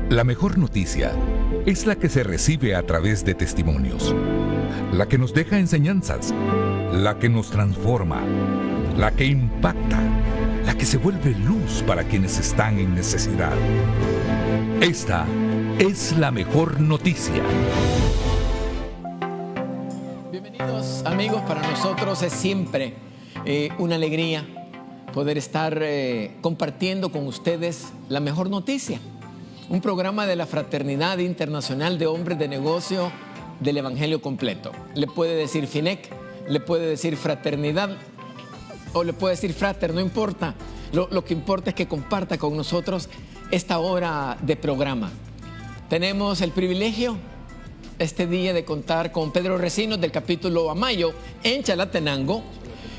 La mejor noticia es la que se recibe a través de testimonios, la que nos deja enseñanzas, la que nos transforma, la que impacta, la que se vuelve luz para quienes están en necesidad. Esta es la mejor noticia. Bienvenidos amigos, para nosotros es siempre una alegría poder estar compartiendo con ustedes la mejor noticia. Un programa de la Fraternidad Internacional de Hombres de Negocio del Evangelio Completo. Le puede decir FINEC, le puede decir Fraternidad o le puede decir Frater, no importa. Lo que importa es que comparta con nosotros esta hora de programa. Tenemos el privilegio este día de contar con Pedro Recinos del capítulo Amayo en Chalatenango,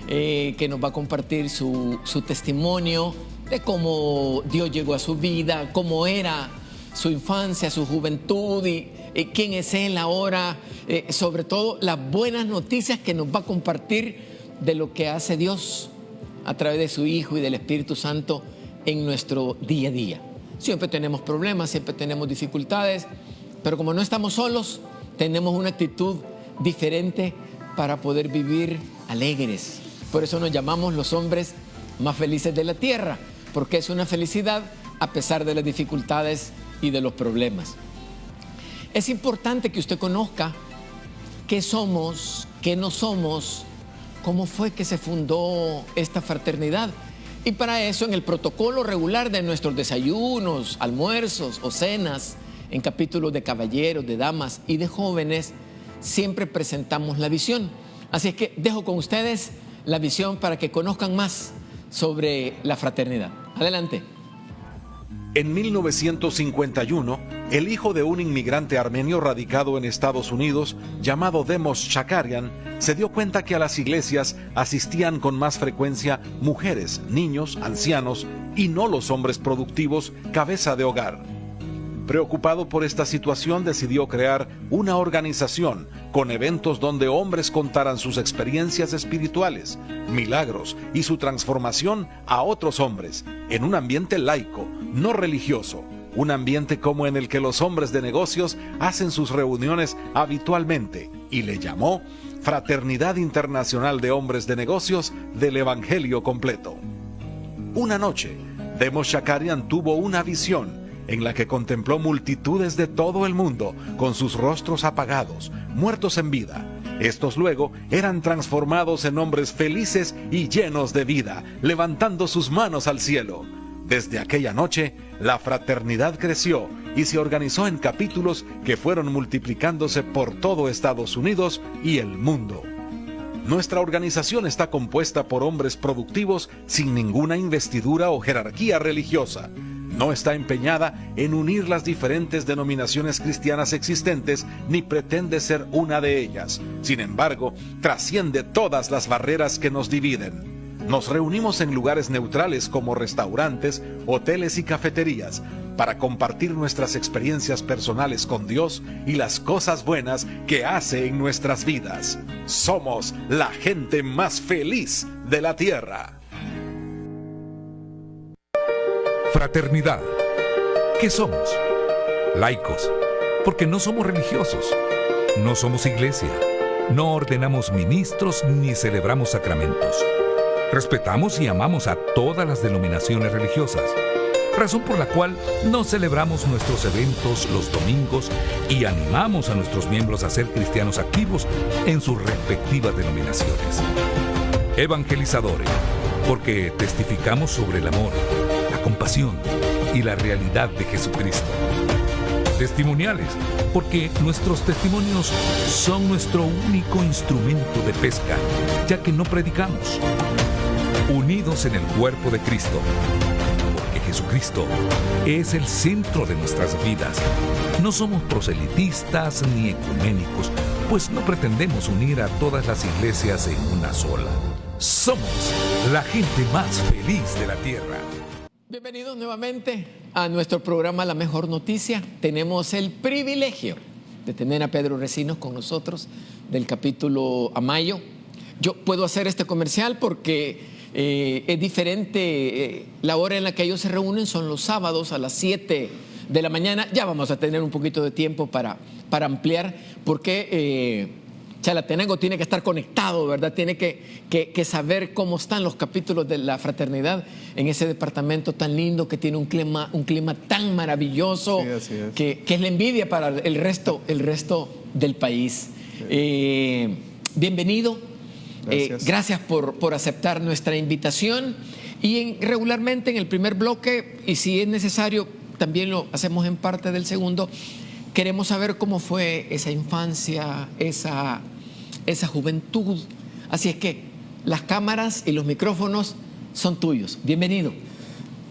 que nos va a compartir su testimonio de cómo Dios llegó a su vida, cómo era su infancia, su juventud y quién es Él ahora, sobre todo las buenas noticias que nos va a compartir de lo que hace Dios a través de su Hijo y del Espíritu Santo en nuestro día a día. Siempre tenemos problemas, siempre tenemos dificultades, pero como no estamos solos, tenemos una actitud diferente para poder vivir alegres. Por eso nos llamamos los hombres más felices de la tierra, porque es una felicidad a pesar de las dificultades y de los problemas. Es importante que usted conozca qué somos, qué no somos, cómo fue que se fundó esta fraternidad. Y para eso, en el protocolo regular de nuestros desayunos, almuerzos o cenas, en capítulos de caballeros, de damas y de jóvenes, siempre presentamos la visión. Así es que dejo con ustedes la visión para que conozcan más sobre la fraternidad. Adelante. En 1951, el hijo de un inmigrante armenio radicado en Estados Unidos, llamado Demos Shakarian, se dio cuenta que a las iglesias asistían con más frecuencia mujeres, niños, ancianos y no los hombres productivos, cabeza de hogar. Preocupado por esta situación, decidió crear una organización con eventos donde hombres contaran sus experiencias espirituales, milagros y su transformación a otros hombres, en un ambiente laico, no religioso, un ambiente como en el que los hombres de negocios hacen sus reuniones habitualmente, y le llamó Fraternidad Internacional de Hombres de Negocios del Evangelio Completo. Una noche, Demos Shakarian tuvo una visión en la que contempló multitudes de todo el mundo con sus rostros apagados, muertos en vida. Estos luego eran transformados en hombres felices y llenos de vida, levantando sus manos al cielo. Desde aquella noche, la fraternidad creció y se organizó en capítulos que fueron multiplicándose por todo Estados Unidos y el mundo. Nuestra organización está compuesta por hombres productivos sin ninguna investidura o jerarquía religiosa. No está empeñada en unir las diferentes denominaciones cristianas existentes, ni pretende ser una de ellas. Sin embargo, trasciende todas las barreras que nos dividen. Nos reunimos en lugares neutrales como restaurantes, hoteles y cafeterías para compartir nuestras experiencias personales con Dios y las cosas buenas que hace en nuestras vidas. Somos la gente más feliz de la tierra. Fraternidad. ¿Qué somos? Laicos, porque no somos religiosos. No somos iglesia. No ordenamos ministros ni celebramos sacramentos. Respetamos y amamos a todas las denominaciones religiosas, razón por la cual no celebramos nuestros eventos los domingos y animamos a nuestros miembros a ser cristianos activos en sus respectivas denominaciones. Evangelizadores, porque testificamos sobre el amor, la compasión y la realidad de Jesucristo. Testimoniales, porque nuestros testimonios son nuestro único instrumento de pesca, ya que no predicamos. Unidos en el cuerpo de Cristo, porque Jesucristo es el centro de nuestras vidas. No somos proselitistas ni ecuménicos, pues no pretendemos unir a todas las iglesias en una sola. Somos la gente más feliz de la tierra. Bienvenidos nuevamente a nuestro programa La Mejor Noticia. Tenemos el privilegio de tener a Pedro Recinos con nosotros del capítulo Amayo. Yo puedo hacer este comercial porque es diferente. La hora en la que ellos se reúnen son los sábados a las 7 de la mañana. Ya vamos a tener un poquito de tiempo para ampliar, porque Chalatenango tiene que estar conectado, ¿verdad? Tiene que saber cómo están los capítulos de la fraternidad en ese departamento tan lindo, que tiene un clima tan maravilloso, sí, así es. que es la envidia para el resto del país. Sí. Bienvenido. Gracias por aceptar nuestra invitación. Y regularmente en el primer bloque, y si es necesario, también lo hacemos en parte del segundo, queremos saber cómo fue esa infancia, esa juventud. Así es que las cámaras y los micrófonos son tuyos. Bienvenido.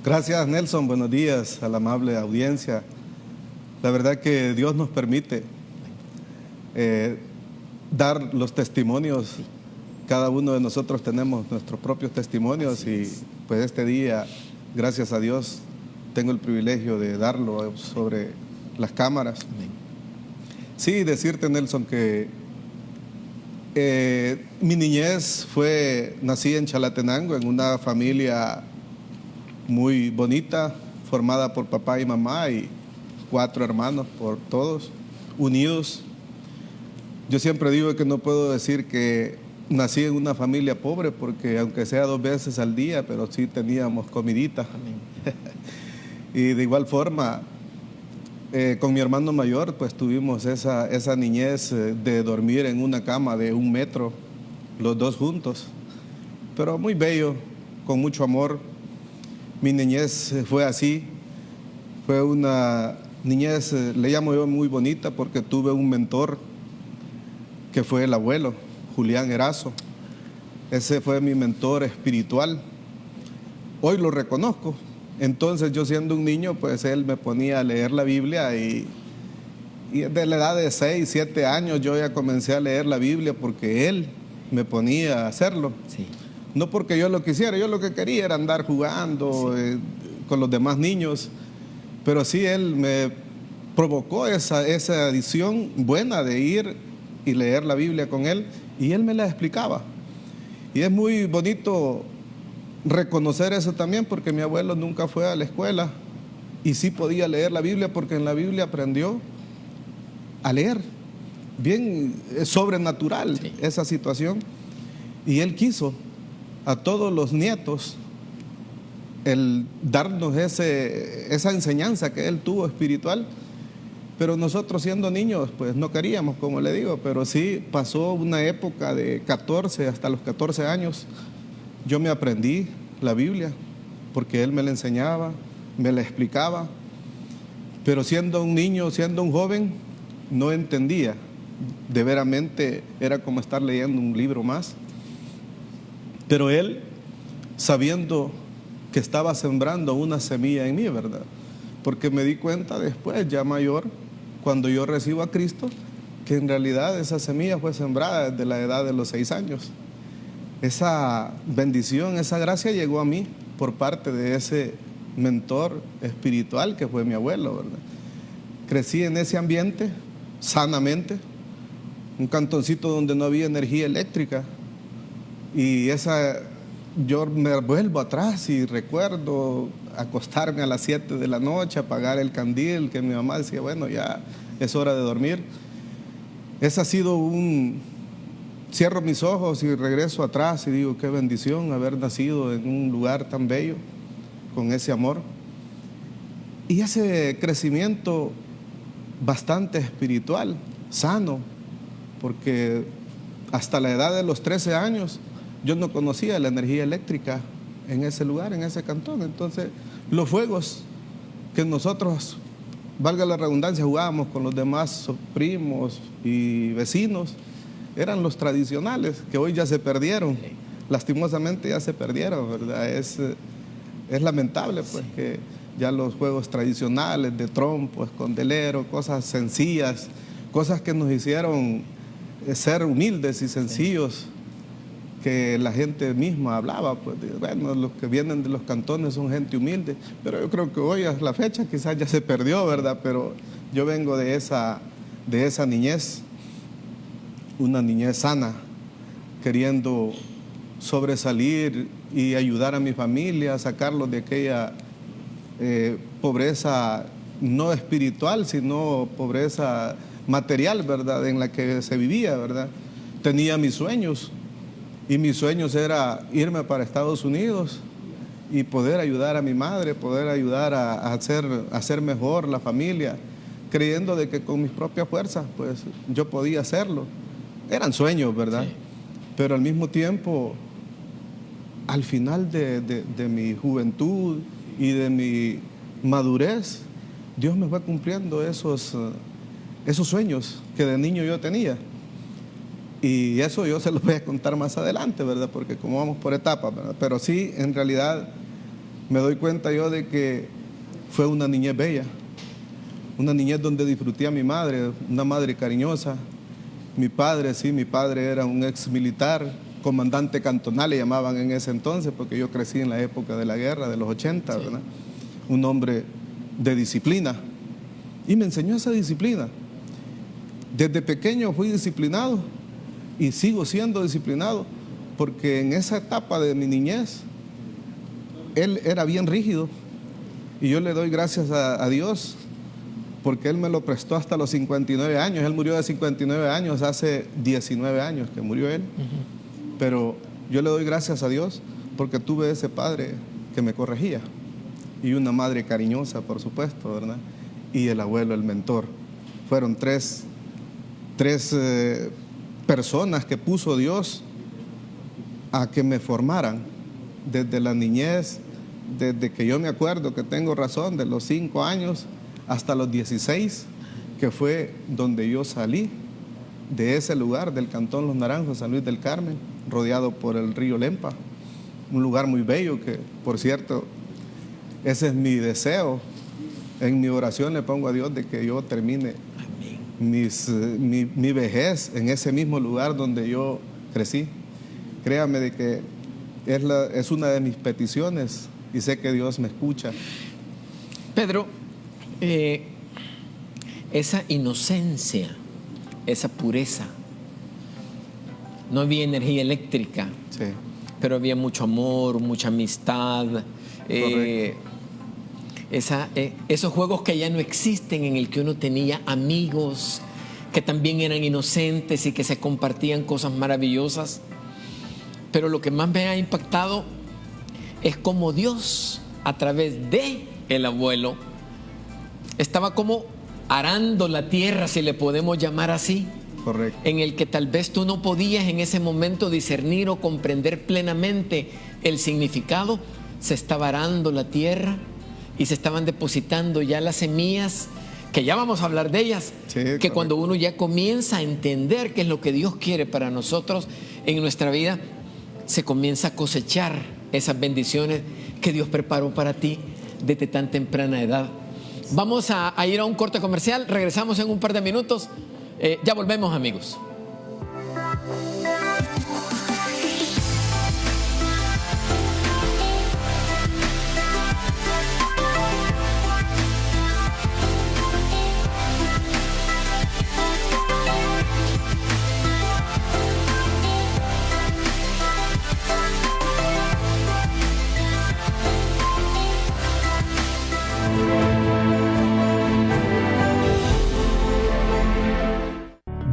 Gracias, Nelson. Buenos días a la amable audiencia. La verdad que Dios nos permite dar los testimonios. Cada uno de nosotros tenemos nuestros propios testimonios y pues este día, gracias a Dios, tengo el privilegio de darlo sobre las cámaras. Amén. Sí, decirte, Nelson, que mi niñez nací en Chalatenango, en una familia muy bonita, formada por papá y mamá y 4 hermanos, por todos, unidos. Yo siempre digo que no puedo decir que nací en una familia pobre, porque aunque sea 2 veces al día, pero sí teníamos comidita. Y de igual forma, con mi hermano mayor, pues tuvimos esa niñez de dormir en una cama de 1 metro, los 2 juntos, pero muy bello, con mucho amor. Mi niñez fue así, fue una niñez, le llamo yo, muy bonita, porque tuve un mentor que fue el abuelo, Julián Erazo. Ese fue mi mentor espiritual. Hoy lo reconozco. Entonces, yo siendo un niño, pues él me ponía a leer la Biblia y de la edad de 6, 7 años yo ya comencé a leer la Biblia porque él me ponía a hacerlo. Sí. No porque yo lo quisiera, yo lo que quería era andar jugando con los demás niños, pero sí él me provocó esa adición buena de ir y leer la Biblia con él, y él me la explicaba. Y es muy bonito reconocer eso también, porque mi abuelo nunca fue a la escuela y sí podía leer la Biblia, porque en la Biblia aprendió a leer. Bien sobrenatural esa situación. Y él quiso a todos los nietos el darnos esa enseñanza que él tuvo espiritual. Pero nosotros, siendo niños, pues no queríamos, como le digo, pero sí pasó una época de 14 hasta los 14 años. Yo me aprendí la Biblia porque él me la enseñaba, me la explicaba, pero siendo un niño, siendo un joven, no entendía. De veramente era como estar leyendo un libro más. Pero él, sabiendo que estaba sembrando una semilla en mí, ¿verdad? Porque me di cuenta después, ya mayor, cuando yo recibo a Cristo, que en realidad esa semilla fue sembrada desde la edad de los 6 años. Esa bendición, esa gracia llegó a mí por parte de ese mentor espiritual que fue mi abuelo, ¿verdad? Crecí en ese ambiente, sanamente, un cantoncito donde no había energía eléctrica, y yo me vuelvo atrás y recuerdo acostarme a las 7 de la noche, apagar el candil, que mi mamá decía, bueno, ya es hora de dormir. Ese ha sido cierro mis ojos y regreso atrás y digo, qué bendición haber nacido en un lugar tan bello, con ese amor. Y ese crecimiento bastante espiritual, sano, porque hasta la edad de los 13 años yo no conocía la energía eléctrica en ese lugar, en ese cantón. Entonces, los juegos que nosotros, valga la redundancia, jugábamos con los demás primos y vecinos, eran los tradicionales, que hoy ya se perdieron. Lastimosamente ya se perdieron, ¿verdad? Es lamentable, pues, que ya los juegos tradicionales de trompo, escondelero, cosas sencillas, cosas que nos hicieron ser humildes y sencillos, que la gente misma hablaba, pues, bueno, los que vienen de los cantones son gente humilde, pero yo creo que hoy a la fecha quizás ya se perdió, ¿verdad? Pero yo vengo de esa niñez, una niñez sana, queriendo sobresalir y ayudar a mi familia, sacarlos de aquella pobreza no espiritual, sino pobreza material, ¿verdad? En la que se vivía, ¿verdad? Tenía mis sueños, y mis sueños era irme para Estados Unidos y poder ayudar a mi madre, poder ayudar a hacer mejor la familia, creyendo de que con mis propias fuerzas, pues yo podía hacerlo. Eran sueños, ¿verdad? Sí. Pero al mismo tiempo, al final de mi juventud y de mi madurez, Dios me fue cumpliendo esos sueños que de niño yo tenía. Y eso yo se lo voy a contar más adelante, ¿verdad? Porque como vamos por etapas, ¿verdad? Pero sí, en realidad, me doy cuenta yo de que fue una niñez bella. Una niñez donde disfruté a mi madre, una madre cariñosa. Mi padre era un ex militar, comandante cantonal le llamaban en ese entonces, porque yo crecí en la época de la guerra, de los 80, ¿verdad? Un hombre de disciplina. Y me enseñó esa disciplina. Desde pequeño fui disciplinado y sigo siendo disciplinado, porque en esa etapa de mi niñez, él era bien rígido. Y yo le doy gracias a Dios, porque Él me lo prestó hasta los 59 años. Él murió de 59 años, hace 19 años que murió él. Pero yo le doy gracias a Dios porque tuve ese padre que me corregía. Y una madre cariñosa, por supuesto, ¿verdad? Y el abuelo, el mentor. Fueron tres personas que puso Dios a que me formaran desde la niñez, desde que yo me acuerdo que tengo razón, de los 5 años hasta los 16, que fue donde yo salí de ese lugar, del Cantón Los Naranjos, San Luis del Carmen, rodeado por el río Lempa, un lugar muy bello que, por cierto, ese es mi deseo. En mi oración le pongo a Dios de que yo termine mi vejez en ese mismo lugar donde yo crecí. Créame de que es una de mis peticiones y sé que Dios me escucha. Pedro, esa inocencia, esa pureza, no había energía eléctrica, sí, pero había mucho amor, mucha amistad, esos juegos que ya no existen, en el que uno tenía amigos que también eran inocentes y que se compartían cosas maravillosas. Pero lo que más me ha impactado es cómo Dios, a través de el abuelo, estaba como arando la tierra, si le podemos llamar así. Correcto. En el que tal vez tú no podías en ese momento discernir o comprender plenamente el significado. Se estaba arando la tierra y se estaban depositando ya las semillas, que ya vamos a hablar de ellas, sí, que correcto. Cuando uno ya comienza a entender qué es lo que Dios quiere para nosotros en nuestra vida, se comienza a cosechar esas bendiciones que Dios preparó para ti desde tan temprana edad. Vamos a ir a un corte comercial, regresamos en un par de minutos, ya volvemos, amigos.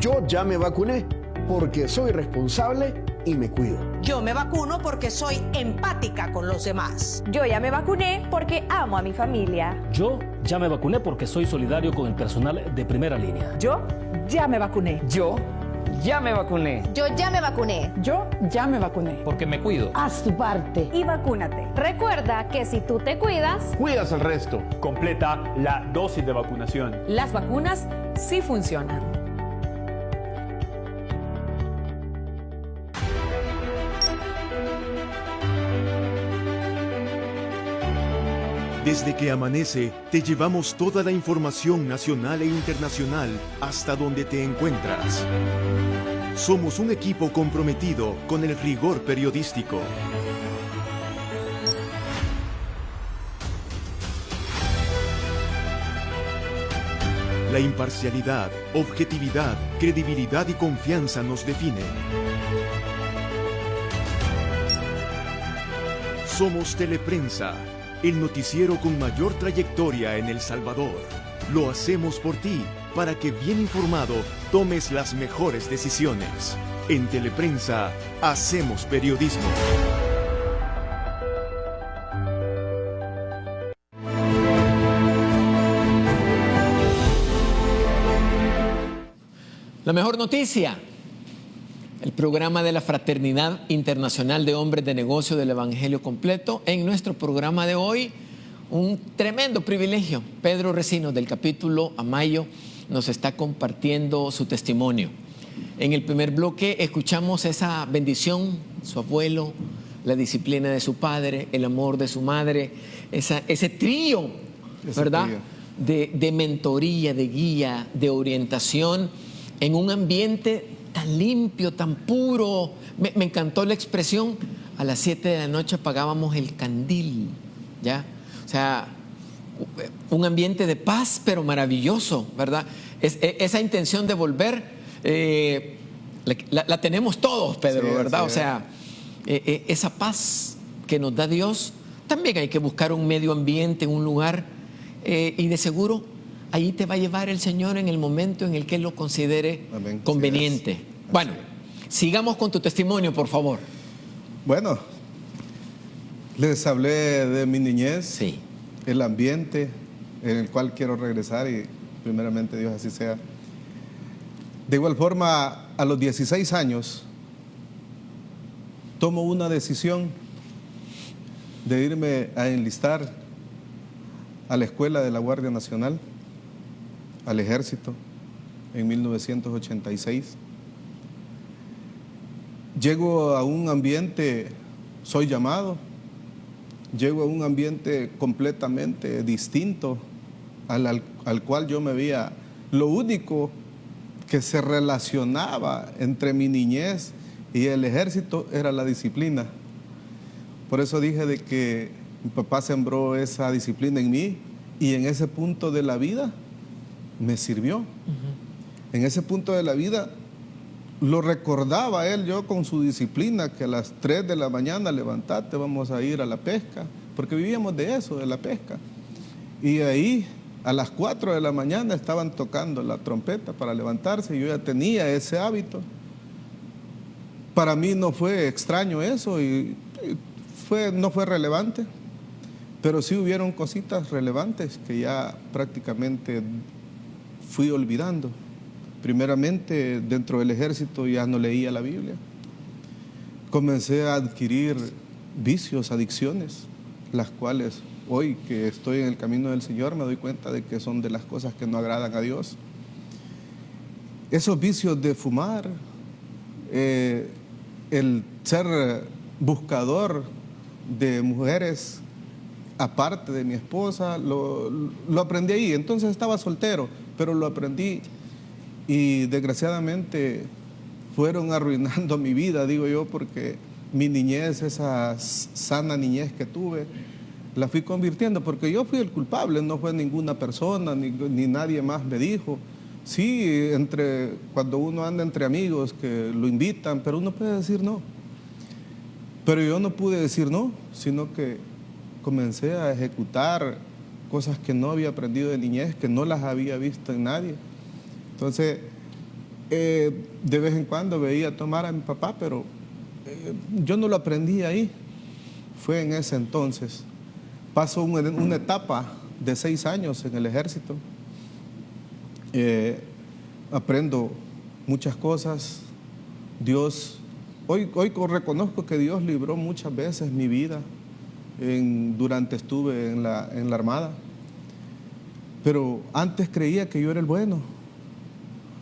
Yo ya me vacuné porque soy responsable y me cuido. Yo me vacuno porque soy empática con los demás. Yo ya me vacuné porque amo a mi familia. Yo ya me vacuné porque soy solidario con el personal de primera línea. Yo ya me vacuné. Yo ya me vacuné. Yo ya me vacuné. Yo ya me vacuné. Porque me cuido. Haz tu parte y vacúnate. Recuerda que si tú te cuidas, cuidas al resto. Completa la dosis de vacunación. Las vacunas sí funcionan. Desde que amanece, te llevamos toda la información nacional e internacional hasta donde te encuentras. Somos un equipo comprometido con el rigor periodístico. La imparcialidad, objetividad, credibilidad y confianza nos define. Somos Teleprensa. el noticiero con mayor trayectoria en El Salvador. Lo hacemos por ti, para que bien informado tomes las mejores decisiones. En Teleprensa, hacemos periodismo. La mejor noticia, el programa de la Fraternidad Internacional de Hombres de Negocio del Evangelio Completo. En nuestro programa de hoy, un tremendo privilegio. Pedro Recinos, del capítulo Amayo, nos está compartiendo su testimonio. En el primer bloque escuchamos esa bendición, su abuelo, la disciplina de su padre, el amor de su madre, ese trío, ¿verdad? De mentoría, de guía, de orientación, en un ambiente tan limpio, tan puro. Me encantó la expresión, a las 7 de la noche apagábamos el candil, ¿ya? O sea, un ambiente de paz, pero maravilloso, ¿verdad? Esa intención de volver, la tenemos todos, Pedro, sí, ¿verdad? O sea, esa paz que nos da Dios, también hay que buscar un medio ambiente, un lugar, y de seguro ahí te va a llevar el Señor en el momento en el que Él lo considere conveniente. Bueno, sigamos con tu testimonio, por favor. Bueno, les hablé de mi niñez, el ambiente en el cual quiero regresar y primeramente Dios así sea. De igual forma, a los 16 años, tomo una decisión de irme a enlistar a la escuela de la Guardia Nacional, al ejército, en 1986. Llego a un ambiente, soy llamado, llego a un ambiente completamente distinto al cual yo me veía. Lo único que se relacionaba entre mi niñez y el ejército era la disciplina. Por eso dije de que mi papá sembró esa disciplina en mí y en ese punto de la vida me sirvió. En ese punto de la vida lo recordaba él, yo con su disciplina, que a las 3 de la mañana levantate, vamos a ir a la pesca, porque vivíamos de eso, de la pesca. Y ahí a las 4 de la mañana estaban tocando la trompeta para levantarse, yo ya tenía ese hábito. Para mí no fue extraño eso y no fue relevante, pero sí hubieron cositas relevantes que ya prácticamente fui olvidando. Primeramente, dentro del ejército ya no leía la Biblia. Comencé a adquirir vicios, adicciones, las cuales hoy que estoy en el camino del Señor me doy cuenta de que son de las cosas que no agradan a Dios. Esos vicios de fumar, el ser buscador de mujeres aparte de mi esposa, lo aprendí ahí. Entonces estaba soltero, pero lo aprendí y desgraciadamente fueron arruinando mi vida, digo yo, porque mi niñez, esa sana niñez que tuve, la fui convirtiendo, porque yo fui el culpable, no fue ninguna persona, ni nadie más me dijo. Sí, cuando uno anda entre amigos que lo invitan, pero uno puede decir no. Pero yo no pude decir no, sino que comencé a ejecutar cosas que no había aprendido de niñez, que no las había visto en nadie. Entonces, de vez en cuando veía tomar a mi papá, pero yo no lo aprendí ahí. Fue en ese entonces. Paso una etapa de 6 años en el ejército. Aprendo muchas cosas. Dios, hoy reconozco que Dios libró muchas veces mi vida durante estuve en la Armada. Pero antes creía que yo era el bueno.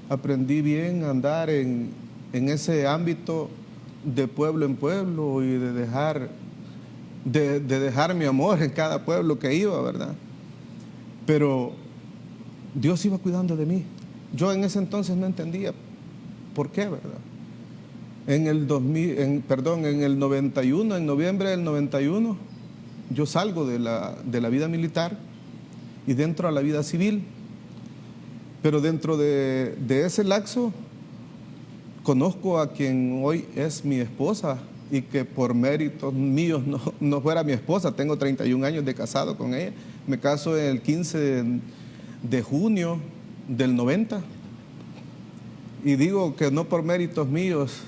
Aprendí bien a andar en ese ámbito de pueblo en pueblo y de dejar mi amor en cada pueblo que iba, ¿verdad? Pero Dios iba cuidando de mí. Yo en ese entonces no entendía por qué, ¿verdad? En el 91, en noviembre del 91, yo salgo de la vida militar y dentro a la vida civil. Pero dentro de ese lapso, conozco a quien hoy es mi esposa y que por méritos míos no fuera mi esposa. Tengo 31 años de casado con ella. Me caso el 15 de junio del 90. Y digo que no por méritos míos,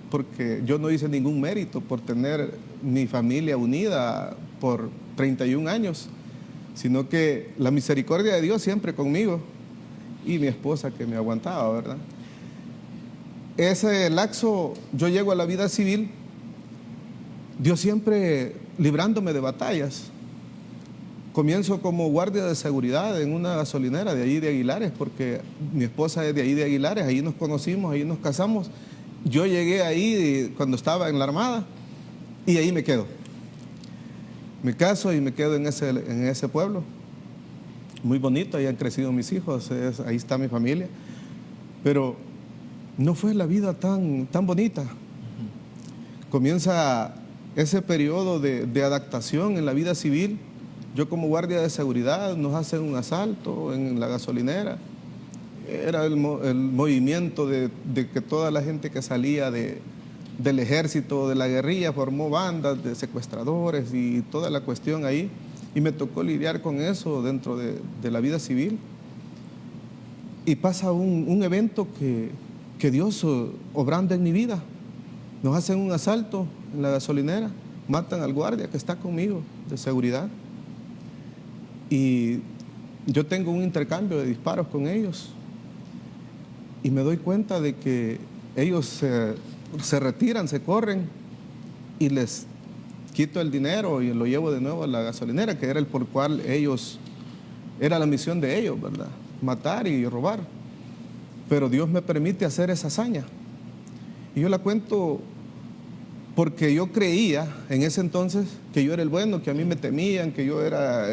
porque yo no hice ningún mérito por tener mi familia unida por 31 años, sino que la misericordia de Dios siempre conmigo y mi esposa que me aguantaba, ¿verdad? Ese lapso, yo llego a la vida civil, Dios siempre librándome de batallas. Comienzo como guardia de seguridad en una gasolinera de allí de Aguilares, porque mi esposa es de ahí de Aguilares, ahí nos conocimos, ahí nos casamos. Yo llegué ahí cuando estaba en la Armada y ahí me quedo. Me caso y me quedo en ese pueblo. Muy bonito, ahí han crecido mis hijos, ahí está mi familia. Pero no fue la vida tan bonita. Comienza ese periodo de adaptación en la vida civil. Yo como guardia de seguridad nos hacen un asalto en la gasolinera. Era el movimiento de que toda la gente que salía del ejército, de la guerrilla, formó bandas de secuestradores y toda la cuestión ahí. Y me tocó lidiar con eso dentro de la vida civil. Y pasa un evento que Dios obrando en mi vida. Nos hacen un asalto en la gasolinera, matan al guardia que está conmigo de seguridad. Y yo tengo un intercambio de disparos con ellos. Y me doy cuenta de que ellos se retiran, se corren y les quito el dinero y lo llevo de nuevo a la gasolinera, que era el por cual era la misión de ellos, ¿verdad? Matar y robar. Pero Dios me permite hacer esa hazaña. Y yo la cuento porque yo creía en ese entonces que yo era el bueno, que a mí me temían, que yo era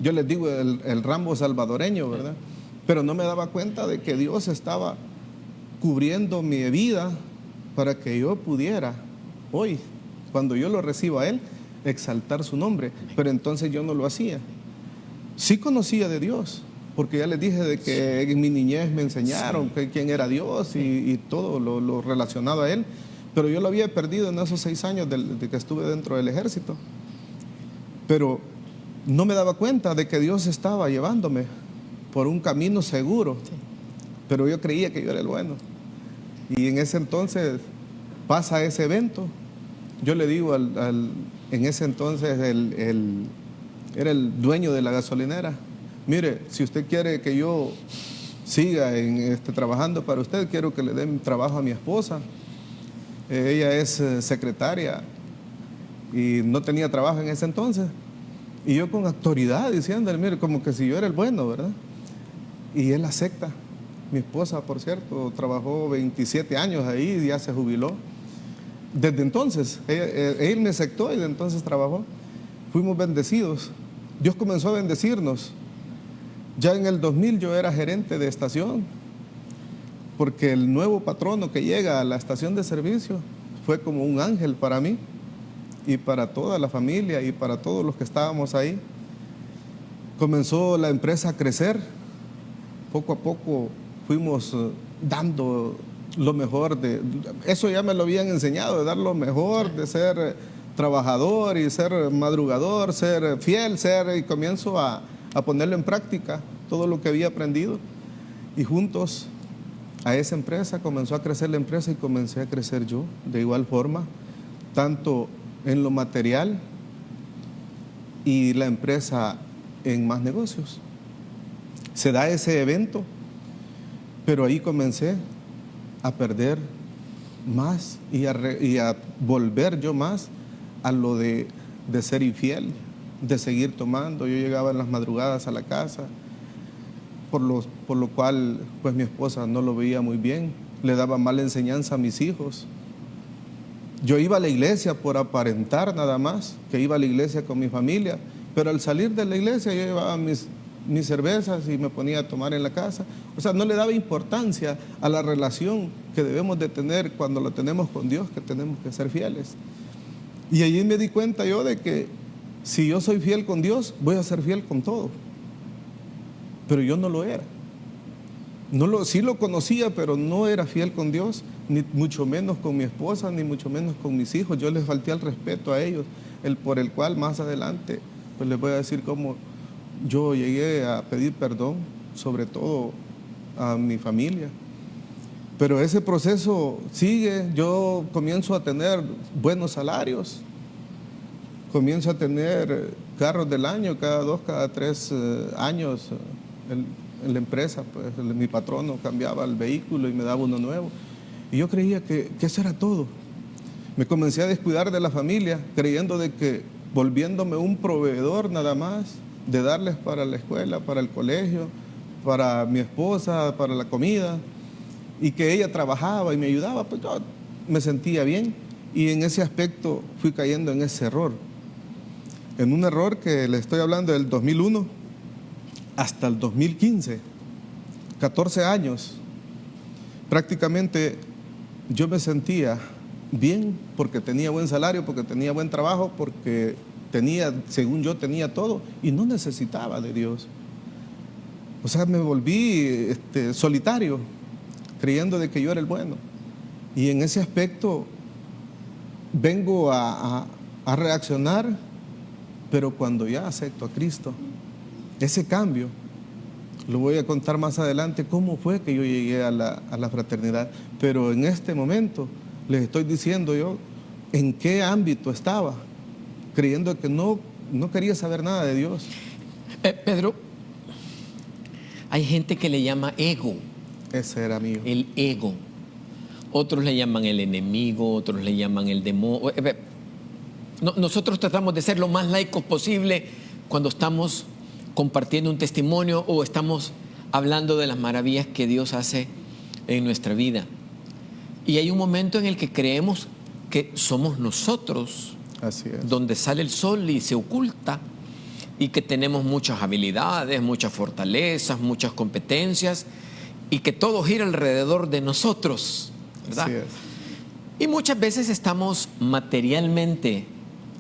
yo les digo, el Rambo salvadoreño, ¿verdad? Pero no me daba cuenta de que Dios estaba cubriendo mi vida para que yo pudiera hoy, cuando yo lo recibo a Él, exaltar su nombre. Pero entonces yo no lo hacía. Sí conocía de Dios, porque ya les dije de que en mi niñez me enseñaron quién era Dios y todo lo relacionado a Él. Pero yo lo había perdido en esos 6 años de que estuve dentro del ejército. Pero no me daba cuenta de que Dios estaba llevándome por un camino seguro. Pero yo creía que yo era el bueno. Y en ese entonces pasa ese evento. Yo le digo en ese entonces era el dueño de la gasolinera: mire, si usted quiere que yo siga trabajando para usted, quiero que le den trabajo a mi esposa. Ella es secretaria y no tenía trabajo en ese entonces. Y yo con autoridad diciéndole, mire, como que si yo era el bueno, ¿verdad? Y él acepta. Mi esposa, por cierto, trabajó 27 años ahí y ya se jubiló. Desde entonces, él me aceptó y desde entonces trabajó. Fuimos bendecidos. Dios comenzó a bendecirnos. Ya en el 2000 yo era gerente de estación, porque el nuevo patrono que llega a la estación de servicio fue como un ángel para mí y para toda la familia y para todos los que estábamos ahí. Comenzó la empresa a crecer. Poco a poco fuimos dando lo mejor eso ya me lo habían enseñado, de dar lo mejor, de ser trabajador y ser madrugador, ser fiel, y comienzo a ponerlo en práctica, todo lo que había aprendido. Y juntos a esa empresa comenzó a crecer la empresa y comencé a crecer yo de igual forma, tanto en lo material y la empresa en más negocios. Se da ese evento, pero ahí comencé a perder más y a volver yo más a lo de ser infiel, de seguir tomando. Yo llegaba en las madrugadas a la casa, por lo cual pues mi esposa no lo veía muy bien, le daba mala enseñanza a mis hijos. Yo iba a la iglesia por aparentar nada más, que iba a la iglesia con mi familia, pero al salir de la iglesia yo llevaba mis cervezas y me ponía a tomar en la casa. O sea, no le daba importancia a la relación que debemos de tener cuando lo tenemos con Dios, que tenemos que ser fieles. Y allí me di cuenta yo de que si yo soy fiel con Dios, voy a ser fiel con todo. Pero yo no lo era. Sí lo conocía, pero no era fiel con Dios. ni mucho menos con mi esposa, ni mucho menos con mis hijos. Yo les falté al respeto a ellos, por el cual más adelante pues les voy a decir cómo yo llegué a pedir perdón, sobre todo a mi familia. Pero ese proceso sigue, yo comienzo a tener buenos salarios, comienzo a tener carros del año, cada 2, cada 3 años en la empresa, pues mi patrono cambiaba el vehículo y me daba uno nuevo. Y yo creía que eso era todo. Me comencé a descuidar de la familia, creyendo de que volviéndome un proveedor nada más, de darles para la escuela, para el colegio, para mi esposa, para la comida, y que ella trabajaba y me ayudaba, pues yo me sentía bien. Y en ese aspecto fui cayendo en ese error. En un error que le estoy hablando del 2001 hasta el 2015, 14 años. Prácticamente yo me sentía bien porque tenía buen salario, porque tenía buen trabajo, porque tenía, según yo, tenía todo y no necesitaba de Dios. O sea, me volví solitario, creyendo de que yo era el bueno. Y en ese aspecto vengo a reaccionar, pero cuando ya acepto a Cristo, ese cambio, lo voy a contar más adelante cómo fue que yo llegué a la fraternidad. Pero en este momento les estoy diciendo yo en qué ámbito estaba, creyendo que no quería saber nada de Dios. Pedro, hay gente que le llama ego. Ese era mío. El ego. Otros le llaman el enemigo, otros le llaman el demonio. Nosotros tratamos de ser lo más laicos posible cuando estamos compartiendo un testimonio o estamos hablando de las maravillas que Dios hace en nuestra vida. Y hay un momento en el que creemos que somos nosotros. Así es. Donde sale el sol y se oculta, y que tenemos muchas habilidades, muchas fortalezas, muchas competencias, y que todo gira alrededor de nosotros, ¿verdad? Así es. Y muchas veces estamos materialmente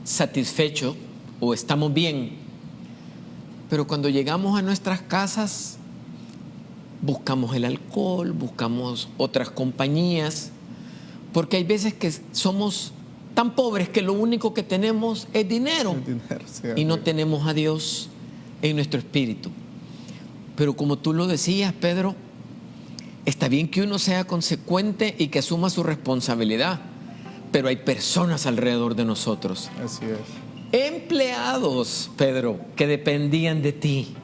satisfechos o estamos bien, pero cuando llegamos a nuestras casas buscamos el alcohol, buscamos otras compañías, porque hay veces que somos tan pobres que lo único que tenemos es dinero, Sí, y no tenemos a Dios en nuestro espíritu. Pero como tú lo decías, Pedro, está bien que uno sea consecuente y que asuma su responsabilidad, pero hay personas alrededor de nosotros. Así es. Empleados, Pedro, que dependían de ti,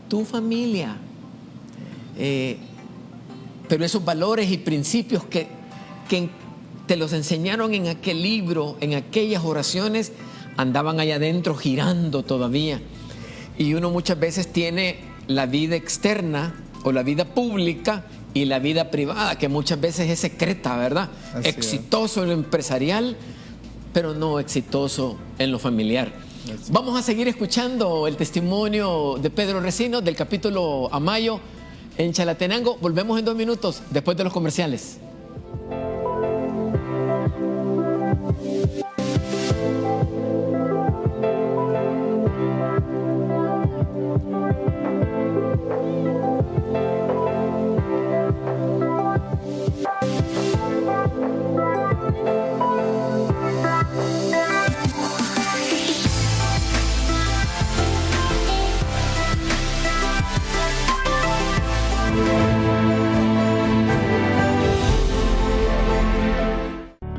tu familia. Pero esos valores y principios que te los enseñaron en aquel libro, en aquellas oraciones, andaban allá adentro girando todavía. Y uno muchas veces tiene la vida externa o la vida pública y la vida privada, que muchas veces es secreta, ¿verdad? Así exitoso en lo empresarial, pero no exitoso en lo familiar. Vamos a seguir escuchando el testimonio de Pedro Recino del capítulo Amayo en Chalatenango. Volvemos en 2 minutos después de los comerciales.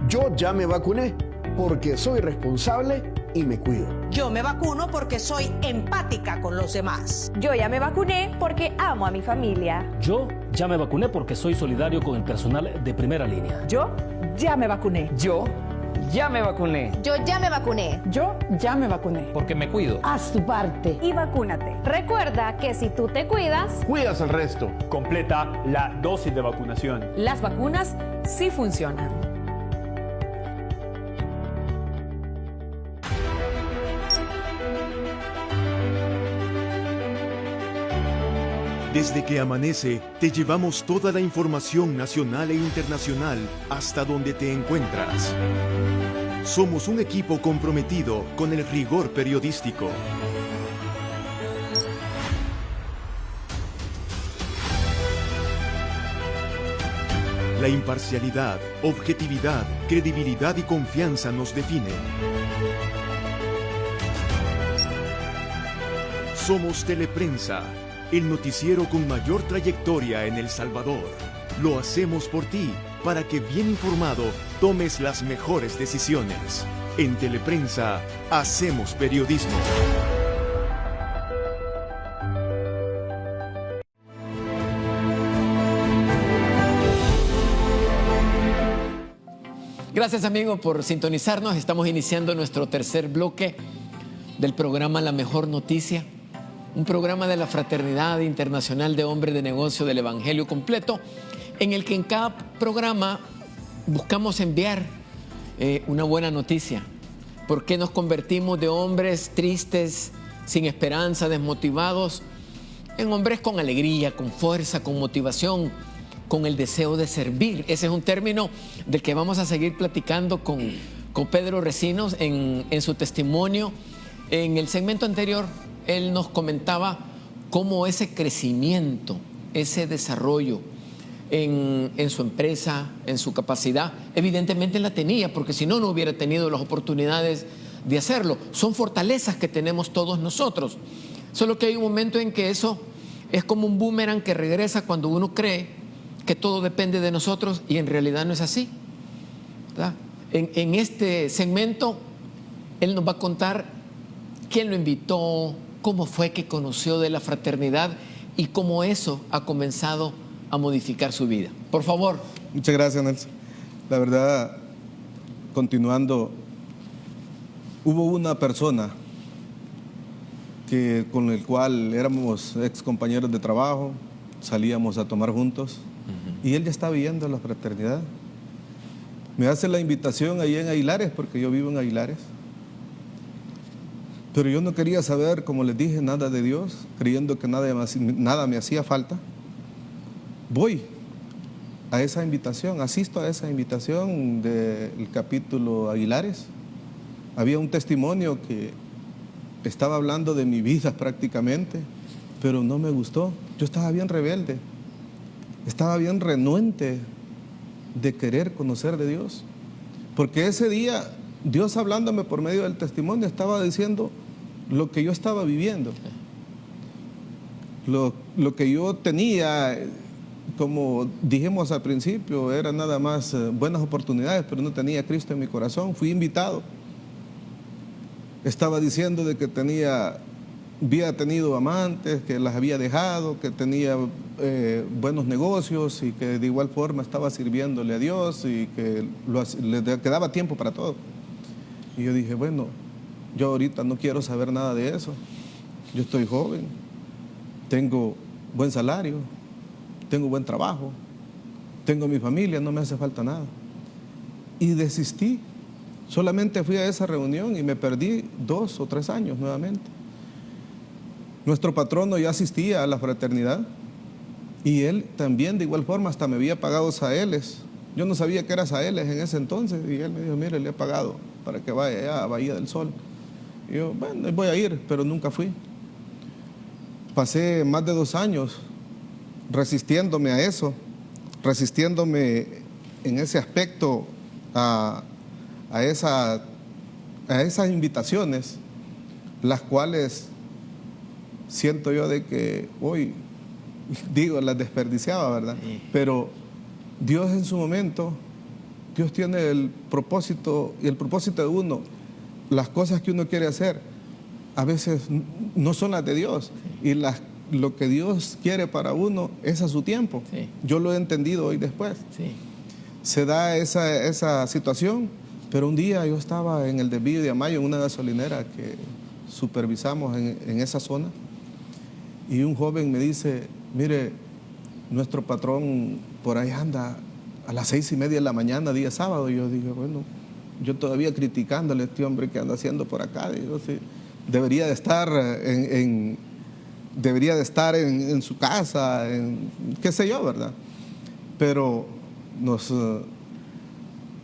Yo ya me vacuné porque soy responsable y me cuido. Yo me vacuno porque soy empática con los demás. Yo ya me vacuné porque amo a mi familia. Yo ya me vacuné porque soy solidario con el personal de primera línea. Yo ya me vacuné. Yo ya me vacuné. Yo ya me vacuné. Yo ya me vacuné. Porque me cuido. Haz tu parte Y vacúnate. Recuerda que si tú te cuidas, Cuidas al resto. Completa la dosis de vacunación. las vacunas sí funcionan. Desde que amanece, te llevamos toda la información nacional e internacional hasta donde te encuentras. Somos un equipo comprometido con el rigor periodístico. La imparcialidad, objetividad, credibilidad y confianza nos definen. Somos Teleprensa, el noticiero con mayor trayectoria en El Salvador. Lo hacemos por ti, para que bien informado tomes las mejores decisiones. En Teleprensa, hacemos periodismo. Gracias, amigos, por sintonizarnos. Estamos iniciando nuestro tercer bloque del programa La Mejor Noticia, un programa de la Fraternidad Internacional de Hombres de Negocio del Evangelio Completo, en el que en cada programa buscamos enviar una buena noticia. ¿Por qué nos convertimos de hombres tristes, sin esperanza, desmotivados, en hombres con alegría, con fuerza, con motivación, con el deseo de servir? Ese es un término del que vamos a seguir platicando con Pedro Recinos en su testimonio. En el segmento anterior, él nos comentaba cómo ese crecimiento, ese desarrollo en su empresa, en su capacidad, evidentemente la tenía, porque si no, no hubiera tenido las oportunidades de hacerlo. Son fortalezas que tenemos todos nosotros. Solo que hay un momento en que eso es como un boomerang que regresa cuando uno cree que todo depende de nosotros y en realidad no es así, ¿verdad? En este segmento, él nos va a contar quién lo invitó, cómo fue que conoció de la fraternidad y cómo eso ha comenzado a modificar su vida. Por favor. Muchas gracias, Nelson. La verdad, continuando, hubo una persona con el cual éramos ex compañeros de trabajo, salíamos a tomar juntos, y él ya estaba viendo la fraternidad. Me hace la invitación ahí en Aguilares, porque yo vivo en Aguilares. Pero yo no quería saber, como les dije, nada de Dios, creyendo que nada me hacía falta. Voy a esa invitación, asisto a esa invitación del capítulo Aguilares. Había un testimonio que estaba hablando de mi vida prácticamente, pero no me gustó. Yo estaba bien rebelde, estaba bien renuente de querer conocer de Dios. Porque ese día, Dios hablándome por medio del testimonio, estaba diciendo lo que yo estaba viviendo. Lo que yo tenía, como dijimos al principio, era nada más buenas oportunidades, pero no tenía a Cristo en mi corazón. Fui invitado. Estaba diciendo de que había tenido amantes, que las había dejado, que tenía buenos negocios y que de igual forma estaba sirviéndole a Dios y que le quedaba tiempo para todo. Y yo dije, bueno, yo ahorita no quiero saber nada de eso. Yo estoy joven, tengo buen salario, tengo buen trabajo, tengo mi familia, no me hace falta nada. Y desistí. Solamente fui a esa reunión y me perdí 2 o 3 años nuevamente. Nuestro patrono ya asistía a la fraternidad y él también de igual forma hasta me había pagado saeles. Yo no sabía que era saeles en ese entonces y él me dijo, mire, le he pagado para que vaya allá a Bahía del Sol. Y yo, bueno, voy a ir, pero nunca fui. Pasé más de 2 años resistiéndome a eso, resistiéndome en ese aspecto a esas invitaciones, las cuales siento yo de que hoy, digo, las desperdiciaba, ¿verdad? Sí. Pero Dios en su momento, Dios tiene el propósito, y el propósito de uno, las cosas que uno quiere hacer, a veces no son las de Dios, y lo que Dios quiere para uno es a su tiempo. Sí. Yo lo he entendido hoy después. Sí. Se da esa situación. Pero un día yo estaba en el desvío de Amayo, en una gasolinera que supervisamos en esa zona, y un joven me dice, mire, nuestro patrón por ahí anda a las 6:30 de la mañana, día sábado. Y yo dije, bueno, yo todavía criticándole a este hombre que anda haciendo por acá, digo, sí, debería de estar en su casa, qué sé yo, ¿verdad? Pero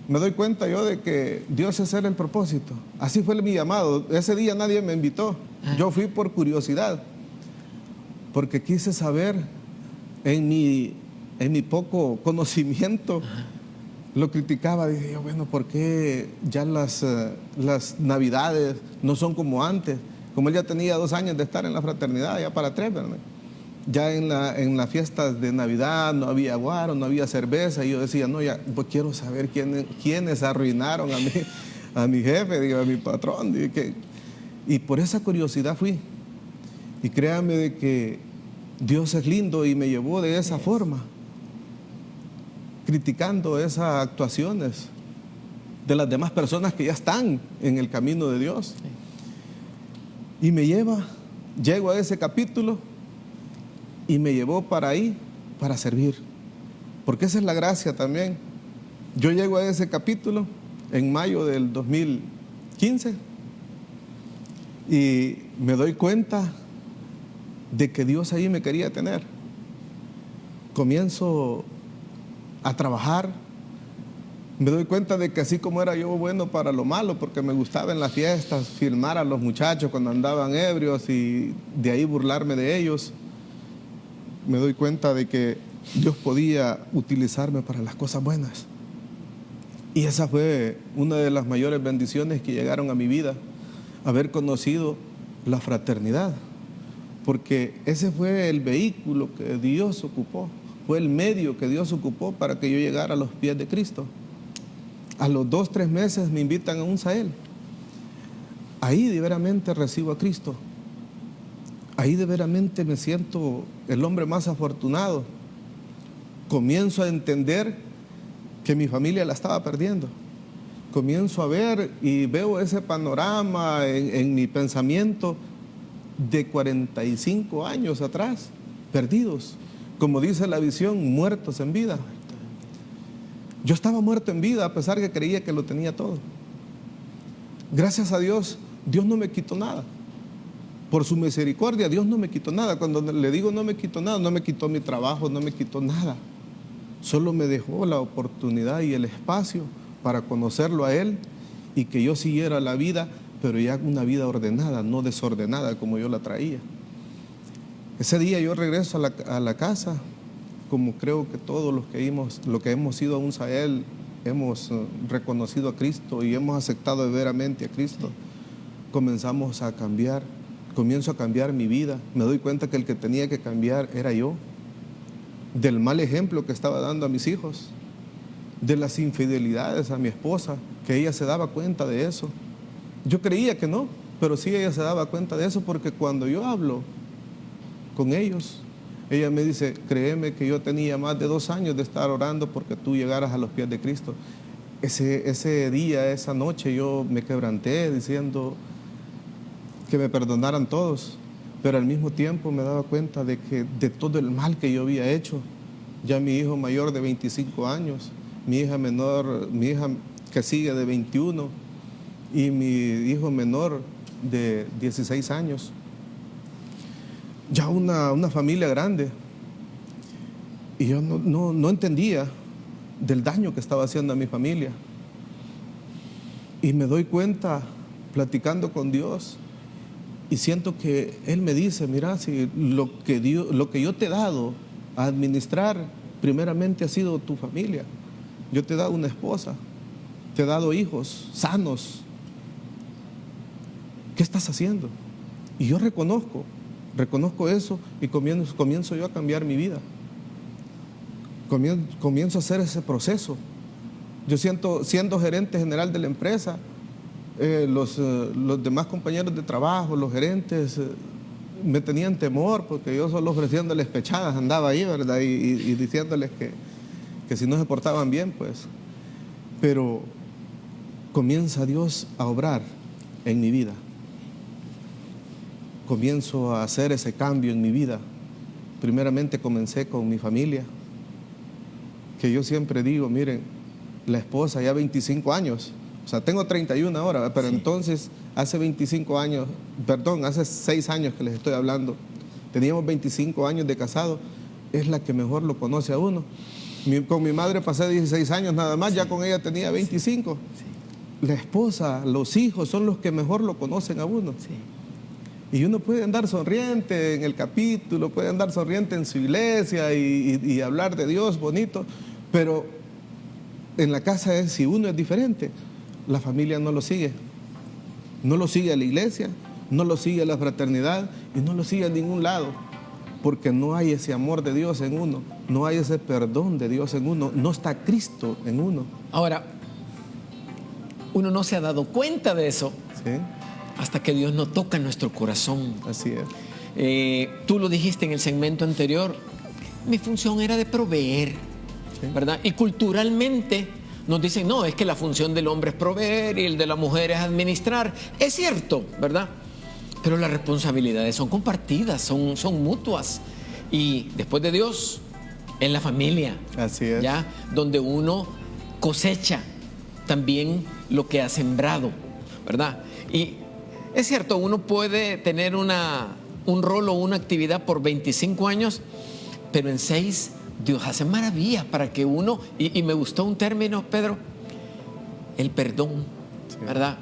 me doy cuenta yo de que Dios es el propósito. Así fue mi llamado. Ese día nadie me invitó. Yo fui por curiosidad, porque quise saber en mi en mi poco conocimiento, lo criticaba. Dije yo, bueno, ¿por qué ya las navidades no son como antes? Como él ya tenía 2 años de estar en la fraternidad, ya para 3, ¿verdad? Ya en las fiestas de Navidad no había guaro, no había cerveza, y yo decía, no, ya pues quiero saber quiénes arruinaron a mi jefe, digo, a mi patrón. Y por esa curiosidad fui. Y créame de que Dios es lindo y me llevó de esa forma, criticando esas actuaciones de las demás personas que ya están en el camino de Dios. Y llego a ese capítulo y me llevó para ahí, para servir. Porque esa es la gracia también. Yo llego a ese capítulo en mayo del 2015 y me doy cuenta de que Dios ahí me quería tener. Comienzo a trabajar. Me doy cuenta de que así como era yo bueno para lo malo, porque me gustaba en las fiestas filmar a los muchachos cuando andaban ebrios y de ahí burlarme de ellos, me doy cuenta de que Dios podía utilizarme para las cosas buenas. Y esa fue una de las mayores bendiciones que llegaron a mi vida, haber conocido la fraternidad, porque ese fue el vehículo que Dios ocupó, fue el medio que Dios ocupó para que yo llegara a los pies de Cristo. A los 2-3 meses me invitan a un Sahel. Ahí de veramente recibo a Cristo. Ahí de veramente me siento el hombre más afortunado. Comienzo a entender que mi familia la estaba perdiendo. Comienzo a ver y veo ese panorama en mi pensamiento de 45 años atrás, perdidos. Como dice la visión, muertos en vida. Yo estaba muerto en vida a pesar que creía que lo tenía todo. Gracias a Dios, Dios no me quitó nada. Por su misericordia, Dios no me quitó nada. Cuando le digo no me quitó nada, no me quitó mi trabajo, no me quitó nada. Solo me dejó la oportunidad y el espacio para conocerlo a Él y que yo siguiera la vida, pero ya una vida ordenada, no desordenada como yo la traía. Ese día yo regreso a la casa, como creo que todos los que hemos ido a un Sahel hemos reconocido a Cristo y hemos aceptado verdaderamente a Cristo. Comenzamos a cambiar, comienzo a cambiar mi vida. Me doy cuenta que el que tenía que cambiar era yo, del mal ejemplo que estaba dando a mis hijos, de las infidelidades a mi esposa, que ella se daba cuenta de eso. Yo creía que no, pero sí ella se daba cuenta de eso, porque cuando yo hablo con ellos, ella me dice, créeme que yo tenía más de 2 años de estar orando porque tú llegaras a los pies de Cristo. Ese día, esa noche yo me quebranté diciendo que me perdonaran todos, pero al mismo tiempo me daba cuenta de que de todo el mal que yo había hecho. Ya mi hijo mayor de 25 años, mi hija menor, mi hija que sigue de 21 y mi hijo menor de 16 años. Ya una familia grande. Y yo no entendía del daño que estaba haciendo a mi familia. Y me doy cuenta platicando con Dios y siento que Él me dice, mira, si lo que yo te he dado a administrar primeramente ha sido tu familia. Yo te he dado una esposa, te he dado hijos sanos. ¿Qué estás haciendo? Y yo reconozco eso y comienzo yo a cambiar mi vida. Comienzo a hacer ese proceso. Yo siendo gerente general de la empresa, los demás compañeros de trabajo, los gerentes, me tenían temor porque yo solo ofreciéndoles pechadas andaba ahí, ¿verdad? Y diciéndoles que si no se portaban bien, pues. Pero comienza Dios a obrar en mi vida. Comienzo a hacer ese cambio en mi vida. Primeramente comencé con mi familia, que yo siempre digo, miren, la esposa ya 25 años, o sea, tengo 31 ahora, pero sí. Entonces hace 25 años, perdón, hace 6 años que les estoy hablando, teníamos 25 años de casado, es la que mejor lo conoce a uno. Con mi madre pasé 16 años nada más, sí. Ya con ella tenía 25. Sí. La esposa, los hijos son los que mejor lo conocen a uno. Sí. Y uno puede andar sonriente en el capítulo, puede andar sonriente en su iglesia y hablar de Dios bonito, pero en la casa si uno es diferente, la familia no lo sigue. No lo sigue a la iglesia, no lo sigue a la fraternidad y no lo sigue a ningún lado, porque no hay ese amor de Dios en uno, no hay ese perdón de Dios en uno, no está Cristo en uno. Ahora, uno no se ha dado cuenta de eso. ¿Sí? Hasta que Dios no toca nuestro corazón. Así es. Tú lo dijiste en el segmento anterior, mi función era de proveer, Sí. ¿verdad? Y culturalmente nos dicen, no, es que la función del hombre es proveer y el de la mujer es administrar. Es cierto, ¿verdad? Pero las responsabilidades son compartidas, son mutuas. Y después de Dios, en la familia. Así es. ¿Ya? Donde uno cosecha también lo que ha sembrado, ¿verdad? Y es cierto, uno puede tener un rol o una actividad por 25 años, pero en 6 Dios hace maravillas para que uno, y me gustó un término, Pedro, el perdón, Sí. ¿verdad?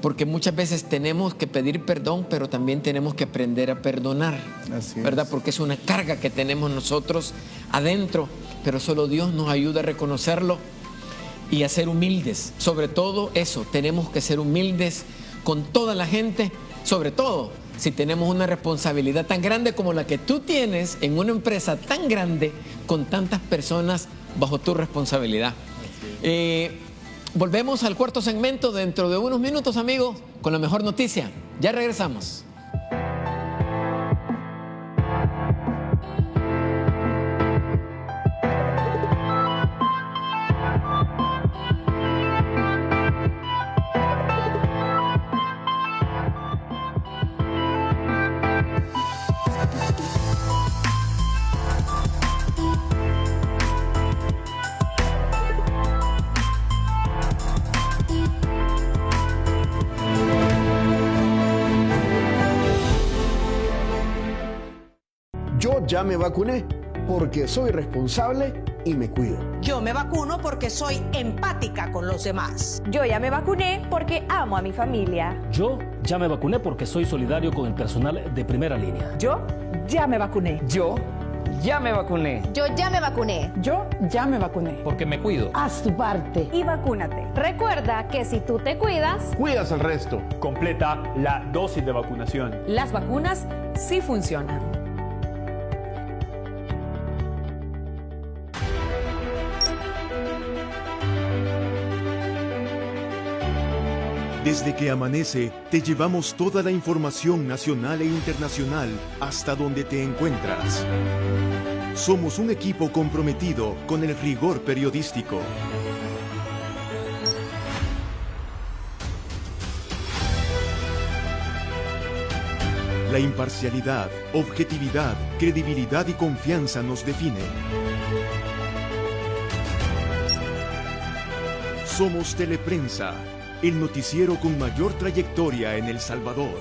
Porque muchas veces tenemos que pedir perdón, pero también tenemos que aprender a perdonar, Así ¿verdad? es. Porque es una carga que tenemos nosotros adentro, pero solo Dios nos ayuda a reconocerlo y a ser humildes. Sobre todo eso, tenemos que ser humildes con toda la gente, sobre todo si tenemos una responsabilidad tan grande como la que tú tienes en una empresa tan grande con tantas personas bajo tu responsabilidad. Volvemos al cuarto segmento dentro de unos minutos, amigos, con la mejor noticia. Ya regresamos. Yo ya me vacuné porque soy responsable y me cuido. Yo me vacuno porque soy empática con los demás. Yo ya me vacuné porque amo a mi familia. Yo ya me vacuné porque soy solidario con el personal de primera línea. Yo ya me vacuné. Yo ya me vacuné. Yo ya me vacuné. Yo ya me vacuné. Porque me cuido. Haz tu parte. Y vacúnate. Recuerda que si tú te cuidas, Cuidas al resto. Completa la dosis de vacunación. Las vacunas sí funcionan. Desde que amanece, te llevamos toda la información nacional e internacional hasta donde te encuentras. Somos un equipo comprometido con el rigor periodístico. La imparcialidad, objetividad, credibilidad y confianza nos define. Somos Teleprensa, el noticiero con mayor trayectoria en El Salvador.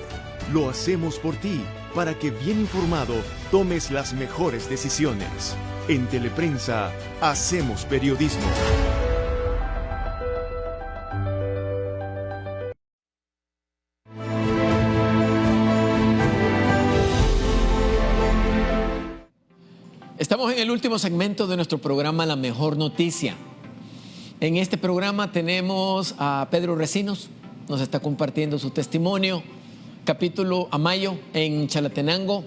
Lo hacemos por ti, para que bien informado tomes las mejores decisiones. En Teleprensa, hacemos periodismo. Estamos en el último segmento de nuestro programa La Mejor Noticia. En este programa tenemos a Pedro Recinos, nos está compartiendo su testimonio, capítulo Amayo en Chalatenango,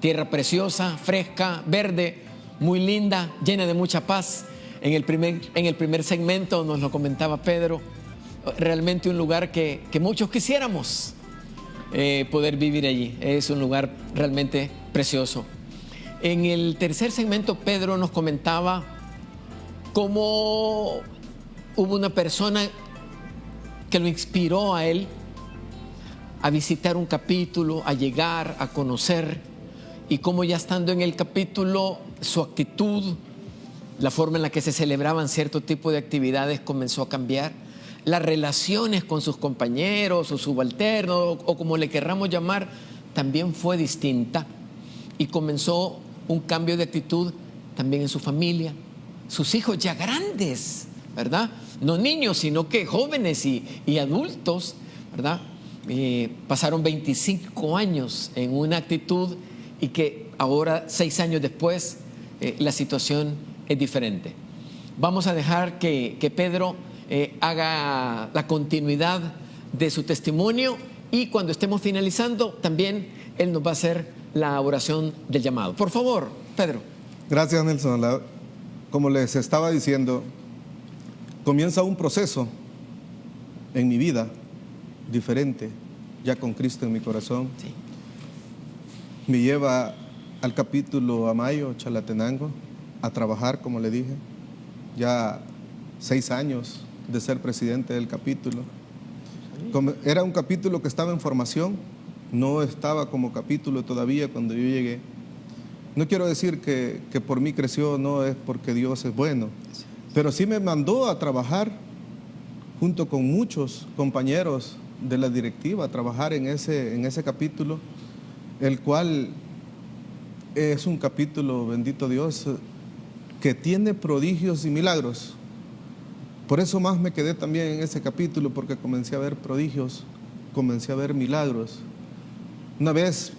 tierra preciosa, fresca, verde, muy linda, llena de mucha paz. En el primer segmento nos lo comentaba Pedro, realmente un lugar que muchos quisiéramos poder vivir allí. Es un lugar realmente precioso. En el tercer segmento Pedro nos comentaba cómo hubo una persona que lo inspiró a él a visitar un capítulo, a llegar, a conocer, y cómo ya estando en el capítulo, su actitud, la forma en la que se celebraban cierto tipo de actividades comenzó a cambiar. Las relaciones con sus compañeros o subalternos, o como le querramos llamar, también fue distinta, y comenzó un cambio de actitud también en su familia. Sus hijos ya grandes, ¿verdad? No niños, sino que jóvenes y adultos, ¿verdad? pasaron 25 años en una actitud y que ahora, 6 años después, la situación es diferente. Vamos a dejar que Pedro haga la continuidad de su testimonio y cuando estemos finalizando, también él nos va a hacer la oración del llamado. Por favor, Pedro. Gracias, Nelson. Como les estaba diciendo, comienza un proceso en mi vida diferente, ya con Cristo en mi corazón. Sí. Me lleva al capítulo Amayo, Chalatenango, a trabajar, como le dije. Ya 6 años de ser presidente del capítulo. Era un capítulo que estaba en formación, no estaba como capítulo todavía cuando yo llegué. No quiero decir que por mí creció, no es porque Dios es bueno, pero sí me mandó a trabajar junto con muchos compañeros de la directiva, a trabajar en ese capítulo, el cual es un capítulo, bendito Dios, que tiene prodigios y milagros. Por eso más me quedé también en ese capítulo, porque comencé a ver prodigios, comencé a ver milagros. Una vez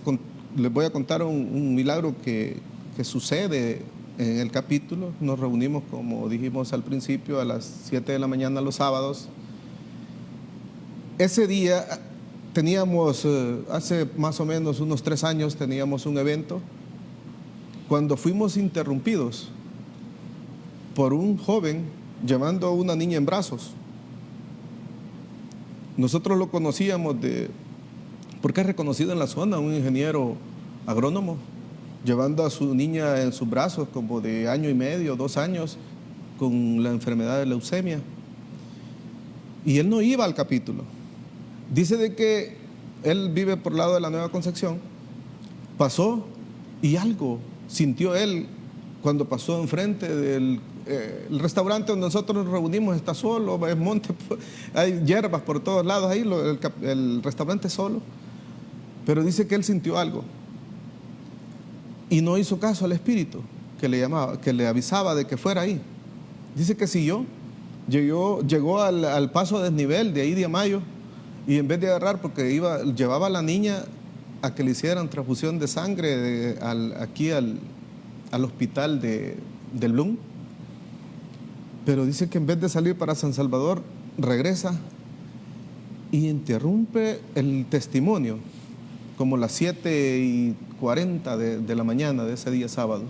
les voy a contar un milagro que sucede en el capítulo. Nos reunimos, como dijimos al principio, a las 7 de la mañana los sábados. Ese día teníamos, hace más o menos unos 3 años, teníamos un evento cuando fuimos interrumpidos por un joven llevando a una niña en brazos. Nosotros lo conocíamos porque es reconocido en la zona, un ingeniero agrónomo, llevando a su niña en sus brazos como de 1 año y medio, 2 años, con la enfermedad de leucemia. Y él no iba al capítulo. Dice de que él vive por el lado de la Nueva Concepción. Pasó y algo sintió él cuando pasó enfrente del el restaurante donde nosotros nos reunimos. Está solo, es monte, hay hierbas por todos lados ahí, el restaurante es solo. Pero dice que él sintió algo y no hizo caso al espíritu que le llamaba, que le avisaba de que fuera ahí. Dice que siguió, llegó al paso a desnivel de ahí de Amayo, y en vez de agarrar, porque llevaba a la niña a que le hicieran transfusión de sangre aquí al hospital del Blum. Pero dice que en vez de salir para San Salvador, regresa y interrumpe el testimonio como las 7:40 de la mañana de ese día sábado.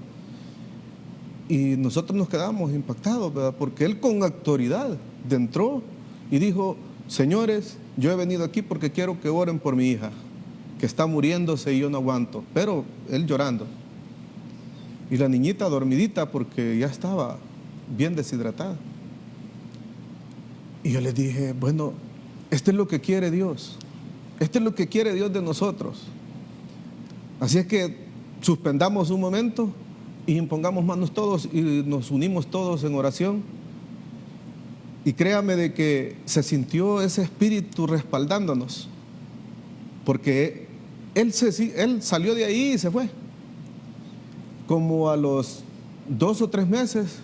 Y nosotros nos quedamos impactados, ¿verdad? Porque él con autoridad entró y dijo: señores, yo he venido aquí porque quiero que oren por mi hija, que está muriéndose y yo no aguanto. Pero él llorando. Y la niñita dormidita porque ya estaba bien deshidratada. Y yo les dije: bueno, esto es lo que quiere Dios. Esto es lo que quiere Dios de nosotros. Así es que suspendamos un momento y impongamos manos todos y nos unimos todos en oración. Y créame de que se sintió ese espíritu respaldándonos, porque él salió de ahí y se fue. Como a los 2 o 3 meses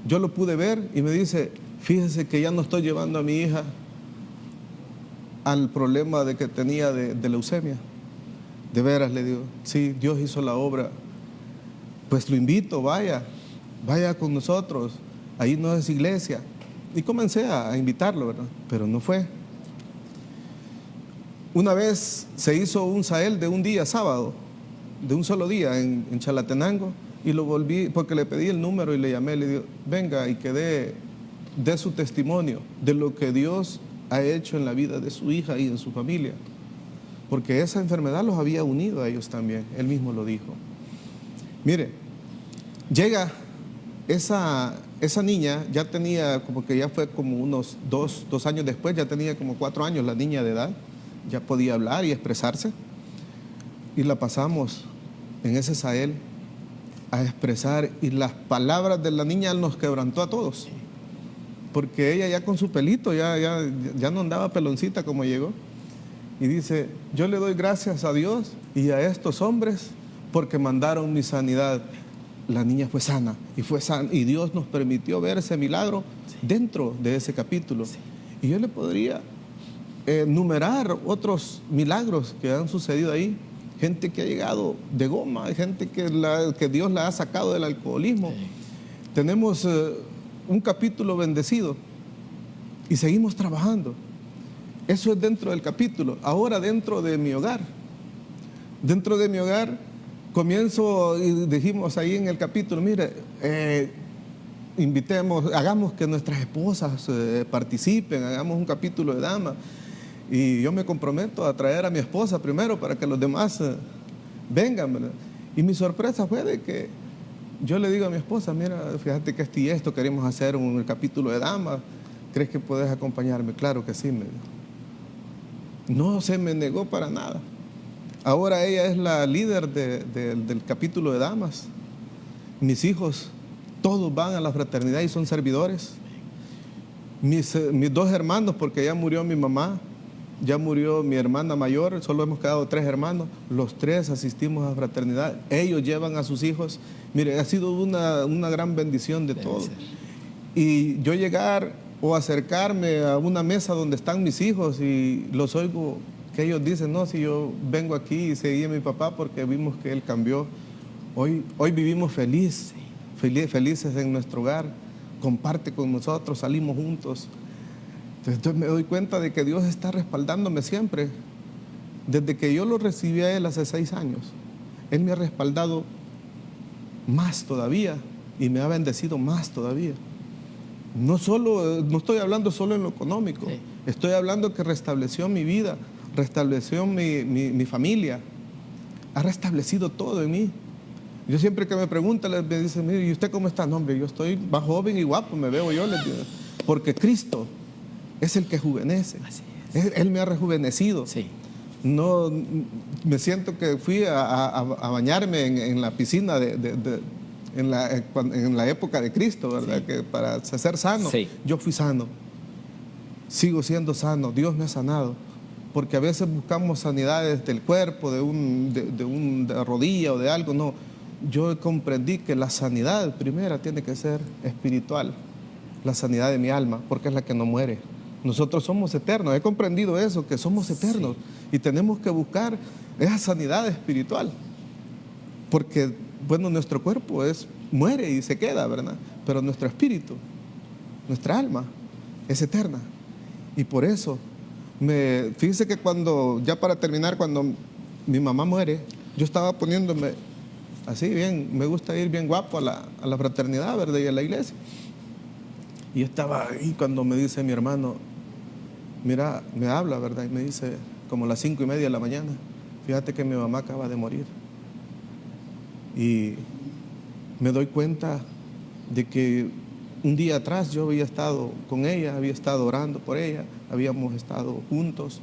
yo lo pude ver y me dice: fíjese que ya no estoy llevando a mi hija al problema de que tenía de leucemia. De veras, le digo, sí, Dios hizo la obra. Pues lo invito, vaya con nosotros, ahí no es iglesia. Y comencé a invitarlo, ¿verdad? Pero no fue. Una vez se hizo un Sahel de un día, sábado, de un solo día en Chalatenango, y lo volví, porque le pedí el número y le llamé, le digo: venga y que dé su testimonio de lo que Dios ha hecho en la vida de su hija y en su familia, porque esa enfermedad los había unido a ellos también, él mismo lo dijo. Mire, llega esa niña, ya tenía ya fue como unos 2 años después, ya tenía como 4 años la niña de edad, ya podía hablar y expresarse, y la pasamos en ese Sahel a expresar, y las palabras de la niña nos quebrantó a todos, porque ella ya con su pelito, ya no andaba peloncita como llegó, y dice: yo le doy gracias a Dios y a estos hombres porque mandaron mi sanidad. La niña fue sana, y Dios nos permitió ver ese milagro dentro de ese capítulo. Y yo le podría enumerar otros milagros que han sucedido ahí. Gente que ha llegado de goma, gente que Dios la ha sacado del alcoholismo. Sí. Tenemos un capítulo bendecido y seguimos trabajando. Eso es dentro del capítulo. Ahora dentro de mi hogar. Dentro de mi hogar comienzo y dijimos ahí en el capítulo, mire, invitemos, hagamos que nuestras esposas participen, hagamos un capítulo de damas. Y yo me comprometo a traer a mi esposa primero para que los demás vengan, ¿verdad? Y mi sorpresa fue de que yo le digo a mi esposa, mira, fíjate que esto queremos hacer un capítulo de damas, ¿crees que puedes acompañarme? Claro que sí, me dijo. No se me negó para nada. Ahora ella es la líder del capítulo de damas. Mis hijos, todos van a la fraternidad y son servidores. Mis 2 hermanos, porque ya murió mi mamá, ya murió mi hermana mayor, solo hemos quedado 3 hermanos, los 3 asistimos a fraternidad, ellos llevan a sus hijos. Mire, ha sido una gran bendición de todos. Y yo llegar o acercarme a una mesa donde están mis hijos y los oigo que ellos dicen, no, si yo vengo aquí y seguí a mi papá porque vimos que él cambió. Hoy vivimos felices en nuestro hogar, comparte con nosotros, salimos juntos. Entonces me doy cuenta de que Dios está respaldándome siempre. Desde que yo lo recibí a Él hace 6 años, Él me ha respaldado más todavía y me ha bendecido más todavía. No estoy hablando solo en lo económico, sí. Estoy hablando que restableció mi vida, restableció mi familia, ha restablecido todo en mí. Yo siempre que me preguntan, me dicen, mire, ¿y usted cómo está? No, hombre, yo estoy más joven y guapo, me veo yo, les digo, porque Cristo es el que rejuvenece. Él me ha rejuvenecido. Sí. No, me siento que fui a bañarme en la piscina en la época de Cristo, ¿verdad? Sí. Que para ser sano, sí. Yo fui sano. Sigo siendo sano, Dios me ha sanado. Porque a veces buscamos sanidades del cuerpo, de una rodilla o de algo. No, yo comprendí que la sanidad primera tiene que ser espiritual. La sanidad de mi alma, porque es la que no muere. Nosotros somos eternos, he comprendido eso, que somos eternos. Sí. Y tenemos que buscar esa sanidad espiritual. Porque, bueno, nuestro cuerpo muere y se queda, ¿verdad? Pero nuestro espíritu, nuestra alma, es eterna. Y por eso, fíjense que ya para terminar, cuando mi mamá muere, yo estaba poniéndome así bien, me gusta ir bien guapo a la fraternidad, ¿verdad? Y a la iglesia. Y estaba ahí cuando me dice mi hermano, mira, me habla, ¿verdad? Y me dice, como a las 5:30 de la mañana, fíjate que mi mamá acaba de morir. Y me doy cuenta de que un día atrás yo había estado con ella, había estado orando por ella, habíamos estado juntos.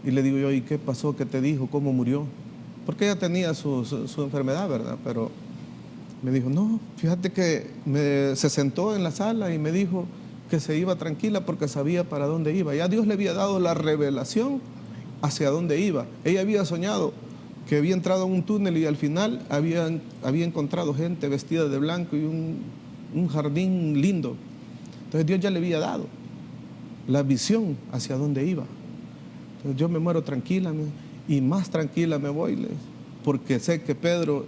Y le digo yo, ¿y qué pasó? ¿Qué te dijo? ¿Cómo murió? Porque ella tenía su enfermedad, ¿verdad? Pero me dijo, no, fíjate que se sentó en la sala y me dijo que se iba tranquila porque sabía para dónde iba. Ya Dios le había dado la revelación hacia dónde iba. Ella había soñado que había entrado en un túnel y al final había encontrado gente vestida de blanco y un jardín lindo. Entonces Dios ya le había dado la visión hacia dónde iba. Entonces yo me muero tranquila y más tranquila me voy, porque sé que Pedro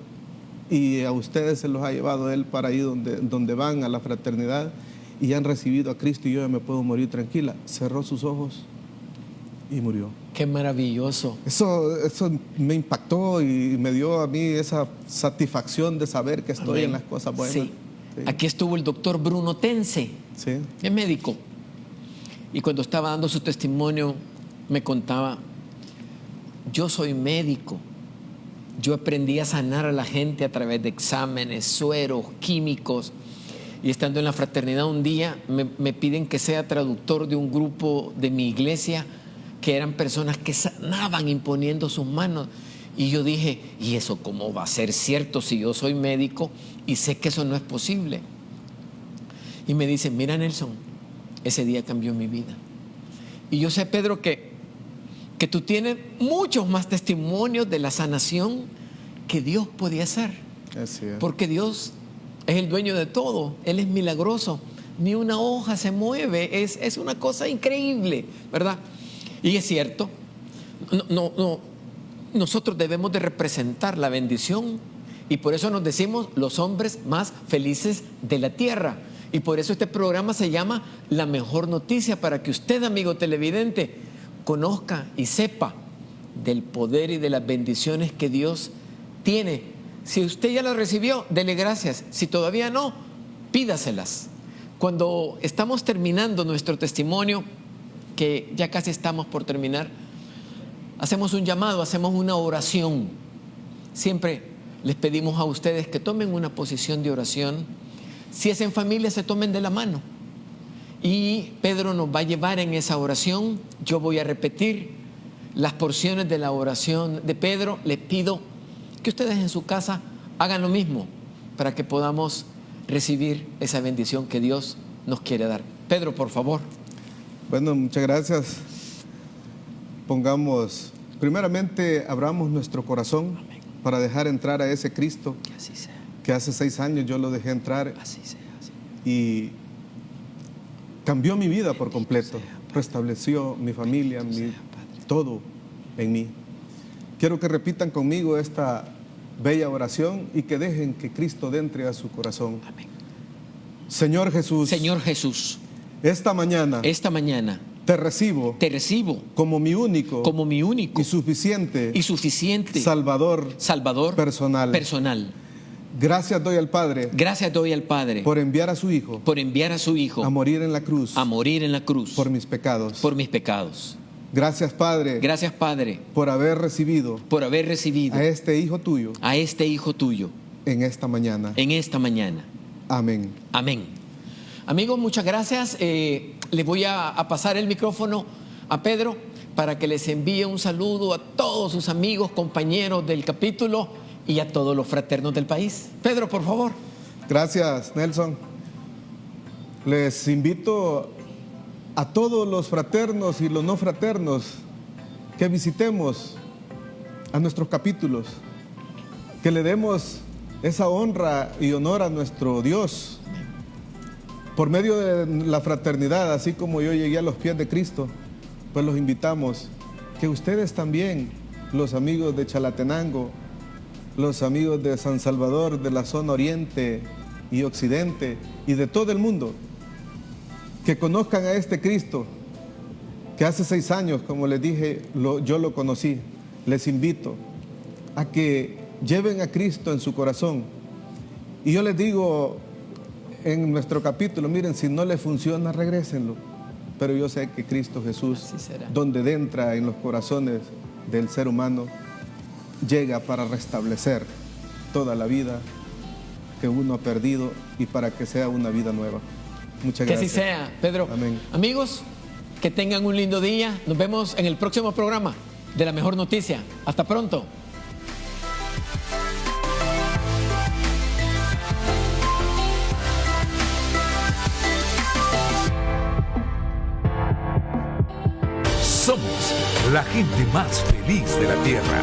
y a ustedes se los ha llevado Él para ahí donde van a la fraternidad y han recibido a Cristo y yo ya me puedo morir tranquila. Cerró sus ojos y murió. ¡Qué maravilloso! Eso me impactó y me dio a mí esa satisfacción de saber que estoy en las cosas buenas. Sí. Sí. Aquí estuvo el doctor Bruno Tense, sí. Es médico. Y cuando estaba dando su testimonio me contaba, yo soy médico. Yo aprendí a sanar a la gente a través de exámenes, sueros, químicos. Y estando en la fraternidad un día me piden que sea traductor de un grupo de mi iglesia que eran personas que sanaban imponiendo sus manos. Y yo dije, ¿y eso cómo va a ser cierto si yo soy médico y sé que eso no es posible? Y me dicen, mira Nelson, ese día cambió mi vida. Y yo sé, Pedro, que tú tienes muchos más testimonios de la sanación que Dios podía hacer. Así es. Porque Dios es el dueño de todo, Él es milagroso, ni una hoja se mueve, es una cosa increíble, ¿verdad? Y es cierto, nosotros debemos de representar la bendición y por eso nos decimos los hombres más felices de la tierra. Y por eso este programa se llama La Mejor Noticia, para que usted, amigo televidente, conozca y sepa del poder y de las bendiciones que Dios tiene. Si usted ya las recibió, dele gracias. Si todavía no, pídaselas. Cuando estamos terminando nuestro testimonio, que ya casi estamos por terminar, hacemos un llamado, hacemos una oración. Siempre les pedimos a ustedes que tomen una posición de oración. Si es en familia, se tomen de la mano. Y Pedro nos va a llevar en esa oración. Yo voy a repetir las porciones de la oración de Pedro. Les pido que ustedes en su casa hagan lo mismo para que podamos recibir esa bendición que Dios nos quiere dar. Pedro, por favor. Bueno, muchas gracias. Pongamos, primeramente, abramos nuestro corazón para dejar entrar a ese Cristo Que así sea. que hace 6 años yo lo dejé entrar Así sea. Así. y cambió mi vida por completo, restableció mi familia, todo en mí. Quiero que repitan conmigo esta bella oración y que dejen que Cristo entre a su corazón. Amén. Señor Jesús, Señor Jesús, esta mañana te recibo como mi único y suficiente Salvador personal. Gracias doy al Padre por enviar a su Hijo a morir en la cruz por mis pecados. Gracias Padre por haber recibido a este Hijo tuyo en esta mañana. Amén. Amigos, muchas gracias. Les voy a pasar el micrófono a Pedro para que les envíe un saludo a todos sus amigos, compañeros del capítulo y a todos los fraternos del país. Pedro, por favor. Gracias, Nelson. Les invito a todos los fraternos y los no fraternos que visitemos a nuestros capítulos, que le demos esa honra y honor a nuestro Dios por medio de la fraternidad. Así como yo llegué a los pies de Cristo, pues los invitamos que ustedes también, los amigos de Chalatenango, los amigos de San Salvador, de la zona oriente y occidente y de todo el mundo, que conozcan a este Cristo que hace 6 años, como les dije, yo lo conocí. Les invito a que lleven a Cristo en su corazón. Y yo les digo en nuestro capítulo, miren, si no les funciona, regrésenlo. Pero yo sé que Cristo Jesús, donde entra en los corazones del ser humano, llega para restablecer toda la vida que uno ha perdido y para que sea una vida nueva. Muchas gracias. Que así sea, Pedro. Amén. Amigos, que tengan un lindo día. Nos vemos en el próximo programa de La Mejor Noticia. Hasta pronto. Somos la gente más feliz de la tierra.